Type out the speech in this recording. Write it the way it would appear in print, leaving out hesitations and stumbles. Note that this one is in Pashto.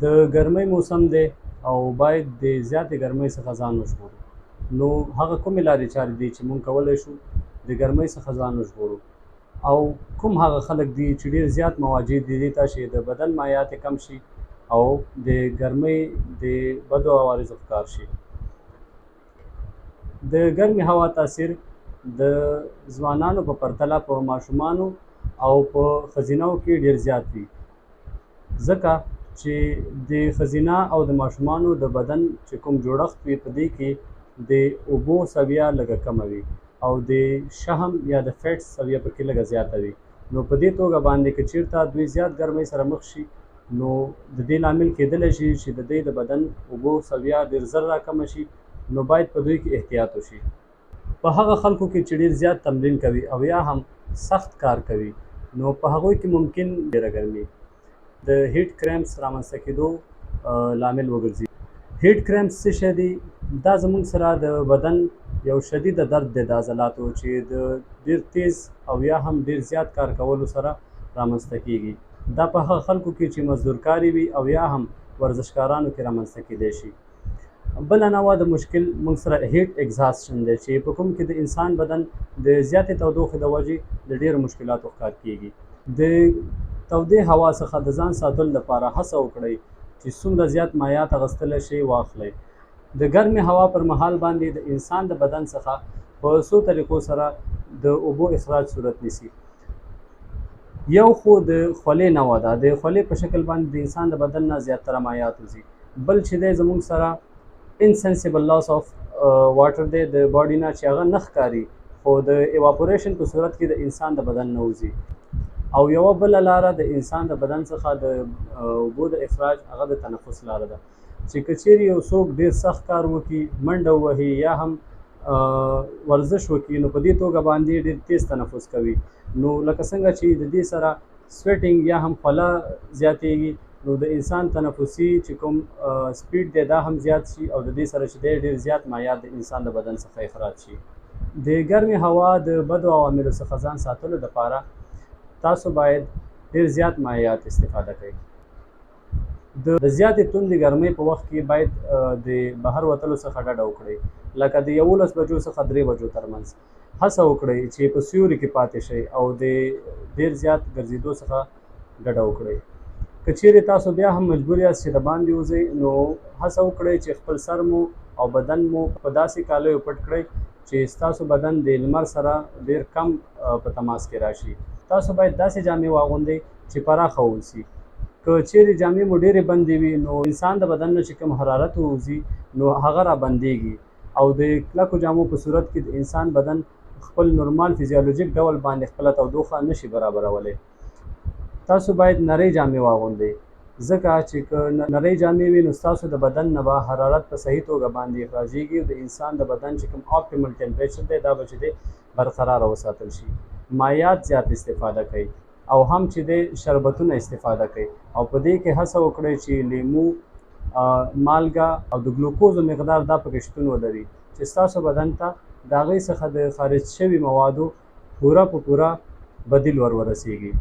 د ګرمۍ موسم دی او باید د زیاتې ګرمۍ څخه ځان وژغورو. نو هغه کومې لارې چارې دي چې موږ کولی شو د ګرمۍ څخه ځان وژغورو، او کوم هغه خلک دي چې ډېر زیات مواجه دي دې ته چې د بدن مایعات یې کم شي او د ګرمۍ د بدو عوارضو ښکار شي. د ګرمې هوا تاثیر د ځوانانو په پرتله په ماشومانو او په ښځینه‌و کې ډېر زیات وي، ځکه چې د ښځینه او د ماشومانو د بدن چې کوم جوړښت وي په دې کې د اوبو سویه لږه کمه وي او د شحم یا د فیټس سویه پکې لږه زیاته وي. نو په دې توګه باندې که چېرته دوی زیات ګرمۍ سره مخ شي نو د دې لامل کېدلی شي چې د دوی د بدن اوبو سویه ډېر ژر راکمه شي، نو باید په دوی کې احتیاط وشي. په هغه خلکو کې چې ډېر زیات تمرین کوي او یا هم سخت کار کوي نو په هغوی کې ممکن ډېره ګرمي د هیټ کرمپس رامنځته کېدو لامل وګرځي. هیټ کرمپس څه شی دي؟ دا زموږ سره د بدن یو شدیده درد دی د عضلاتو چې د ډېر تیز او یا هم ډېر زیات کار کولو سره رامنځته کېږي. دا په هغه خلکو کې چې مزدورکاري وي او یا هم ورزشکارانو کې رامنځته کېدی شي. بله نوع د مشکل موږ سره هیټ اګزاسشن دی چې په کوم کې د انسان بدن د زیاتې تودوخې د وجې د ډېرو مشکلاتو ښکار کېږي. د تودې هوا څخه د ځان ساتلو لپاره هڅه وکړئ چې څومره زیات مایعات اخیستلی شئ واخلئ. د ګرمې هوا پر مهال باندې د انسان د بدن څخه په څو طریقو سره د اوبو اخراج صورت نیسي. یو خو د خولې نوع ده، د خولې په شکل باندې د انسان د بدن نه زیاتره مایعات وځي. بل چې دی زموږ سره انسنسیبل لاس آف واټر دی د باډي نه چې هغه نه ښکاري خو د ایواپوریشن په صورت کې د انسان د بدن نه وځي. او یوه بله لاره د انسان د بدن څخه د اوبو د اخراج هغه د تنفس لاره ده چې که چیرې یو څوک ډېر سخت کار وکړي، منډه ووهي یا هم ورزش وکړي نو په دې توګه باندې ډېر تیز تنفس کوي، نو لکه څنګه چې د دې سره سویټینګ یا هم خوله زیاتېږي نو د انسان تنفسي چې کوم سپیډ دی دا هم زیات شي او د دې سره چې دی ډېر زیات مایعات د انسان د بدن څخه اخراج شي. د ګرمې هوا د بدو عواملو څخه ځان ساتلو لپاره تاسو باید ډېر زیات مایعات استفاده کوئ. د زیاتې توندې ګرمۍ په وخت کې باید د بهر وتلو څخه ډډه وکړئ، لکه د 11 بجو څخه 3 بجو ترمنځ. هڅه وکړئ چې په سیوري کې پاتې شئ او د ډېر زیات ګرځېدو څخه ډډه وکړئ. که چیرې تاسو بیا هم مجبور یاست چې د باندې وځئ نو هڅه وکړئ چې خپل سر مو او بدن مو په داسې کالیو پټ کړئ چې ستاسو بدن د لمر سره ډېر کم په تماس کې راشي. تاسو باید داسې جامې واغوندئ چې پراخه واوسي. که چیرې جامې مو ډېرې بندې وي نو انسان د بدن نه چې کوم حرارت ووځي نو هغه رابندېږي او د کلکو جامو په صورت کې د انسان بدن خپل نورمال فزیولوژیک ډول باندې خپله تودوخه نشي برابرولی. تاسو باید نرۍ جامې واغوندئ، ځکه چې که نرۍ جامې وي نو ستاسو د بدن نه به حرارت په صحیح توګه باندې اخراجېږي او د انسان د بدن چې کوم اپټیمل ټمپریچر دی دا به چې دی برقراره وساتل شي. مایعات زیات استفاده کوئ او هم چې دی شربتونه استفاده کوئ او په دې کې هڅه وکړئ چې لیمو، مالګه او د ګلوکوزو مقدار دا پکې شتون ولري چې ستاسو بدن ته د هغوی څخه د خارج شوي موادو پوره په پوره بدیل ورسیږي.